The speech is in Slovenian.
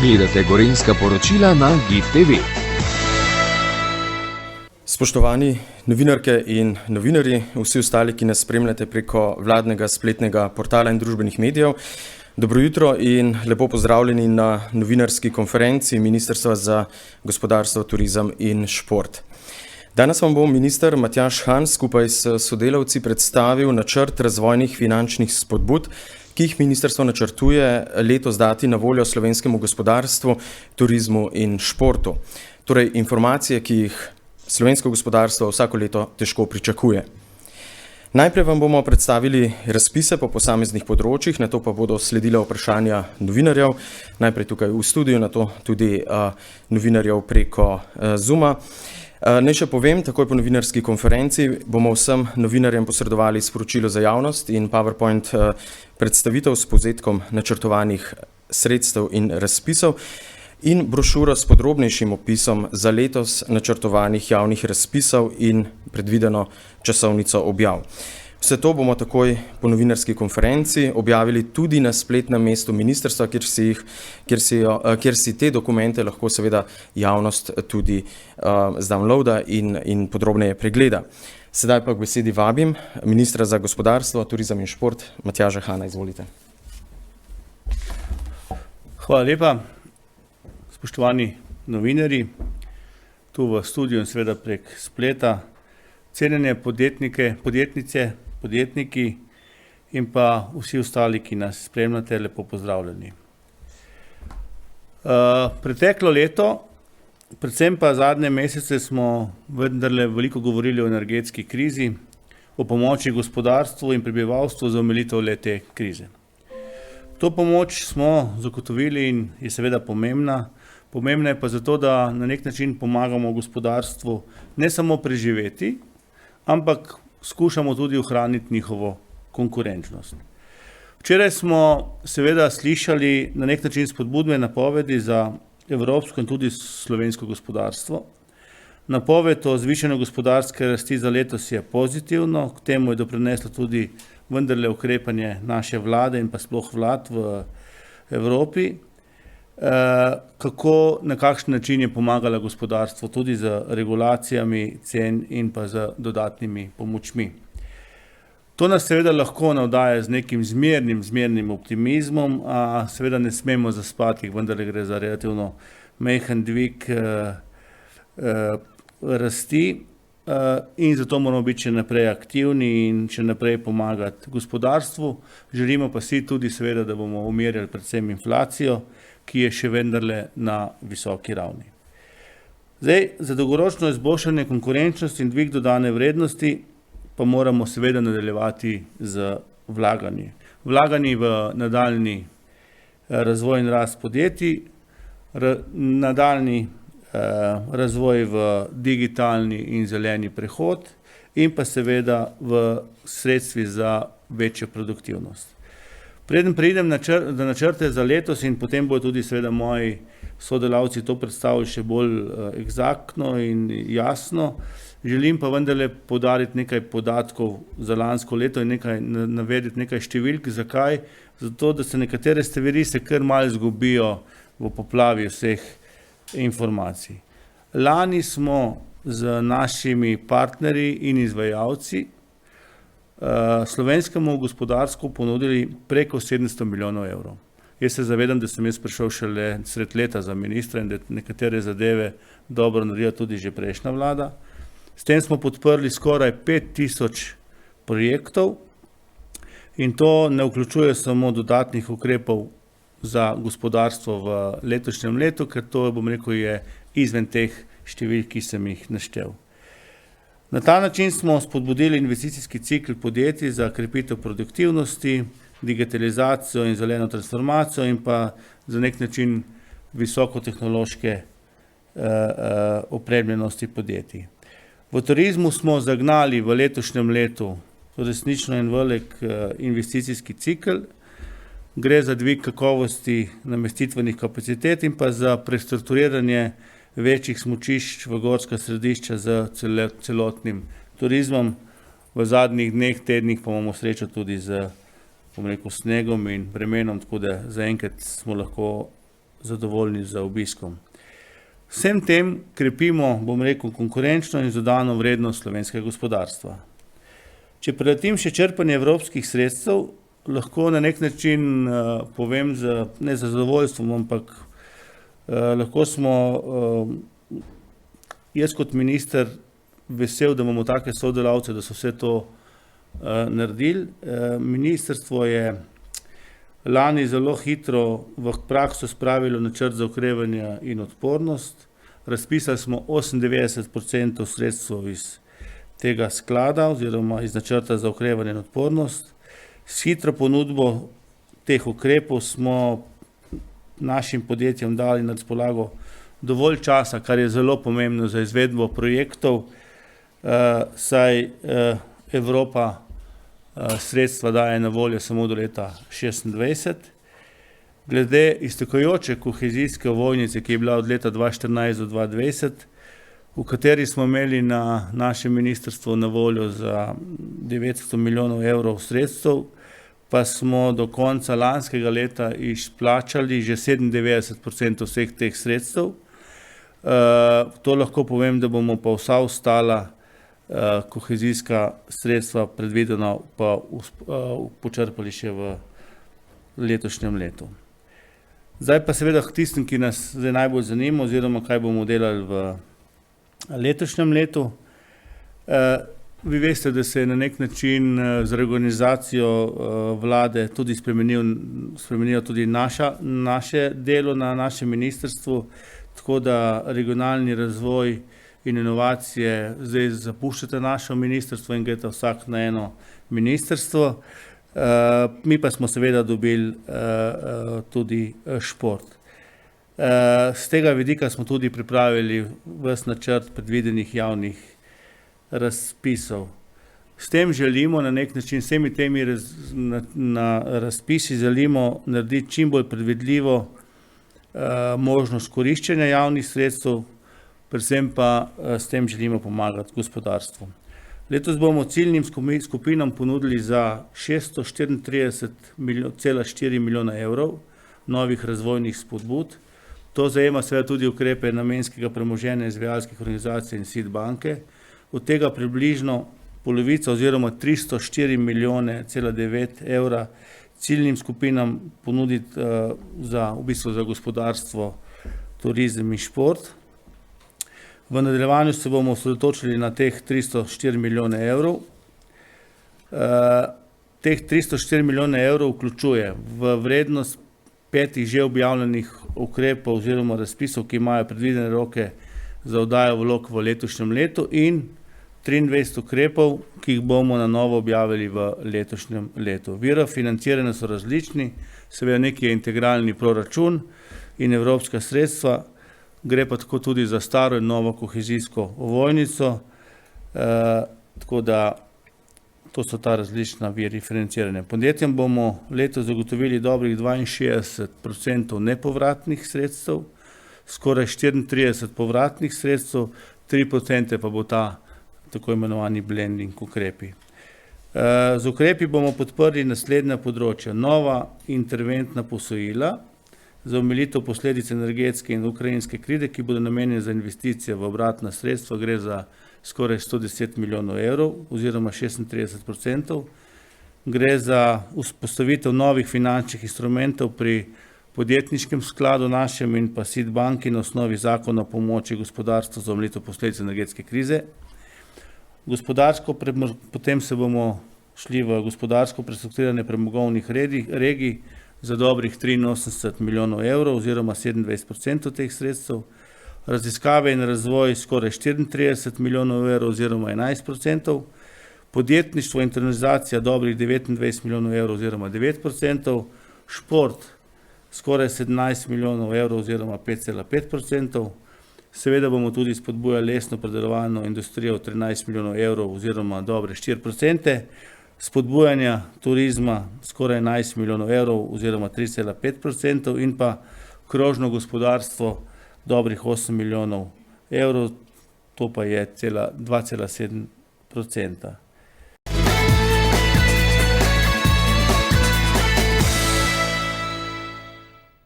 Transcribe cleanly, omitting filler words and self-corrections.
Gledate Gorenjska poročila na GIF TV. Spoštovani novinarke in novinarji, vsi ostali, ki nas spremljate preko vladnega spletnega portala in družbenih medijev, dobro jutro in lepo pozdravljeni na novinarski konferenci Ministrstva za gospodarstvo, turizem in šport. Danes vam bo minister Matjaž Han skupaj s sodelavci predstavil načrt razvojnih finančnih spodbud, ki jih ministrstvo načrtuje letos dati na voljo slovenskemu gospodarstvu, turizmu in športu. Torej informacije, ki jih slovensko gospodarstvo vsako leto težko pričakuje. Najprej vam bomo predstavili razpise po posameznih področjih, nato pa bodo sledila vprašanja novinarjev, najprej tukaj v studiu, nato tudi novinarjev preko Zooma. Naj še povem, takoj po novinarski konferenci bomo vsem novinarjem posredovali sporočilo za javnost in PowerPoint predstavitev s povzetkom načrtovanih sredstev in razpisov in brošuro s podrobnejšim opisom za letos načrtovanih javnih razpisov in predvideno časovnico objav. Vse to bomo takoj po novinarski konferenci objavili tudi na spletnem mestu ministrstva, kjer si te dokumente lahko seveda javnost tudi zdownloada in podrobneje pregleda. Sedaj pa k besedi vabim ministra za gospodarstvo, turizem in šport, Matjaža Hana, izvolite. Hvala lepa, spoštovani novinarji, tu v studiu in seveda prek spleta, cenjene podjetnice, podjetniki in pa vsi ostali, ki nas spremljate, lepo pozdravljeni. Preteklo leto, predvsem pa zadnje mesece smo vendarle veliko govorili o energetski krizi, o pomoči gospodarstvu in prebivalstvu za omilitev te krize. To pomoč smo zagotovili in je seveda pomembna. Pomembna je pa zato, da na nek način pomagamo gospodarstvu ne samo preživeti, ampak skušamo tudi ohraniti njihovo konkurenčnost. Včeraj smo seveda slišali na nek način spodbudne napovedi za evropsko in tudi slovensko gospodarstvo. Napoved o zvišanju gospodarske rasti za letos je pozitivno, k temu je doprineslo tudi vendarle ukrepanje naše vlade in pa sploh vlad v Evropi. Na kakšen način je pomagala gospodarstvo tudi z regulacijami cen in pa z dodatnimi pomočmi. To nas seveda lahko navdaja z nekim zmernim optimizmom, a seveda ne smemo zaspati, vendar gre za relativno majhen dvig rasti in zato moramo biti še naprej aktivni in še naprej pomagati gospodarstvu. Želimo pa si tudi seveda, da bomo umirjali predvsem inflacijo, ki je še vendarle na visoki ravni. Zdaj, za dolgoročno izboljšanje konkurenčnosti in dvig dodane vrednosti pa moramo seveda nadaljevati z vlaganji. Vlaganji v nadaljnji razvoj in rast podjetij, nadaljnji razvoj v digitalni in zeleni prehod in pa seveda v sredstvi za večjo produktivnost. Preden preidem na načrte za letos in potem bodo tudi seveda moji sodelavci to predstavili še bolj eksaktno in jasno, želim pa vendarle poudariti nekaj podatkov za lansko leto in navedeti nekaj številk. Zakaj? Zato, da se nekatere stvari se kar malo izgubijo v poplavi vseh informacij. Lani smo z našimi partnerji in izvajalci slovenskemu gospodarstvu ponudili preko 700 milijonov evrov. Jaz se zavedam, da sem prišel šele sred leta za ministra in da nekatere zadeve dobro naredila tudi že prejšnja vlada. S tem smo podprli skoraj 5000 projektov in to ne vključuje samo dodatnih ukrepov za gospodarstvo v letošnjem letu, ker to, je izven teh številk, ki sem jih naštel. Na ta način smo spodbudili investicijski cikl podjetij za krepitev produktivnosti, digitalizacijo in zeleno transformacijo in pa za nek način visokotehnološke opremljenosti podjetij. V turizmu smo zagnali v letošnjem letu resnično en velik investicijski cikl. Gre za dvig kakovosti namestitvenih kapacitet in pa za prestrukturiranje večjih smučišč v gorska središča z celotnim turizmom. V zadnjih dneh, tednih pa imamo srečo tudi z snegom in vremenom, tako da zaenkrat smo lahko zadovoljni z obiskom. Vsem tem krepimo, konkurenčno in dodano vrednost slovenskega gospodarstva. Če preletim še črpanje evropskih sredstev, lahko na nek način povem, ne za zadovoljstvom, ampak lahko smo jaz kot minister vesel, da imamo take sodelavce, da so vse to naredili. Ministrstvo je lani zelo hitro v prakso spravilo načrt za okrevanje in odpornost. Razpisali smo 98% sredstev iz tega sklada oziroma iz načrta za okrevanje in odpornost. S hitro ponudbo teh ukrepov smo našim podjetjem dali na razpolago dovolj časa, kar je zelo pomembno za izvedbo projektov, saj Evropa sredstva daje na voljo samo do leta 2026. Glede iztekajoče kohezijske ovojnice, ki je bila od leta 2014 do 2020, v kateri smo imeli na našem ministrstvu na voljo za 900 milijonov evrov sredstev, pa smo do konca lanskega leta izplačali že 97% vseh teh sredstev. To lahko povem, da bomo pa vsa ostala kohezijska sredstva predvideno pa počrpali še v letošnjem letu. Zdaj pa seveda k tistim, ki nas zdaj najbolj zanima, oziroma kaj bomo delali v letošnjem letu. Vi veste, da se je na nek način z reorganizacijo vlade tudi spremenilo tudi naše delo na našem ministrstvu, tako da regionalni razvoj in inovacije zdaj zapuščate naše ministrstvo in greste vsak na eno ministrstvo. Mi pa smo seveda dobili tudi šport. Z tega vidika smo tudi pripravili ves načrt predvidenih javnih razpisov. S tem želimo na nek način, s temi na razpisi želimo narediti čim bolj predvidljivo možnost koriščenja javnih sredstev, predvsem pa s tem želimo pomagati gospodarstvu. Letos bomo ciljnim skupinam ponudili za 634,4 milijona evrov novih razvojnih spodbud. To zajema seveda tudi ukrepe namenskega premoženja izvajalskih organizacij in SID banke. Od tega približno polovica oziroma 304,9 milijona evra ciljnim skupinam ponuditi v bistvu za gospodarstvo, turizem in šport. V nadaljevanju se bomo osredotočili na teh 304 milijone evrov. Teh 304 milijone evrov vključuje v vrednost 5 že objavljenih ukrepov oziroma razpisov, ki imajo predvidene roke za oddajo vlog v letošnjem letu, in 23 ukrepov, ki jih bomo na novo objavili v letošnjem letu. Viri financiranja so različni, seveda neki je integralni proračun in evropska sredstva, gre pa tako tudi za staro in novo kohezijsko ovojnico, tako da to so ta različna viri financiranja. Podjetjem bomo letos zagotovili dobrih 62% nepovratnih sredstev, skoraj 34% povratnih sredstev, 3% pa bo ta tako imenovani blending ukrepi. Z ukrepi bomo podprli naslednja področja: nova interventna posojila za omilitev posledic energetske in ukrajinske krize, ki bodo namenjene za investicije v obratna sredstva, gre za skoraj 110 milijonov evrov oziroma 36%. Gre za vzpostavitev novih finančnih instrumentov pri podjetniškem skladu našem in pa SID banki na osnovi zakona o pomoči gospodarstvu za omilitev posledic energetske krize. Potem se bomo šli v gospodarsko prestrukturiranje premogovnih regij za dobrih 83 milijonov evrov oziroma 27% teh sredstev. Raziskave in razvoj skoraj 34 milijonov evrov oziroma 11%. Podjetništvo in internalizacija dobrih 29 milijonov evrov oziroma 9%. Šport skoraj 17 milijonov evrov oziroma 5,5%. Seveda bomo tudi spodbujali lesno predelovalno industrijo 13 milijonov evrov oziroma dobre 4%. Spodbujanja turizma skoraj 11 milijonov evrov oziroma 3,5% in pa krožno gospodarstvo dobrih 8 milijonov evrov, to pa je 2,7%.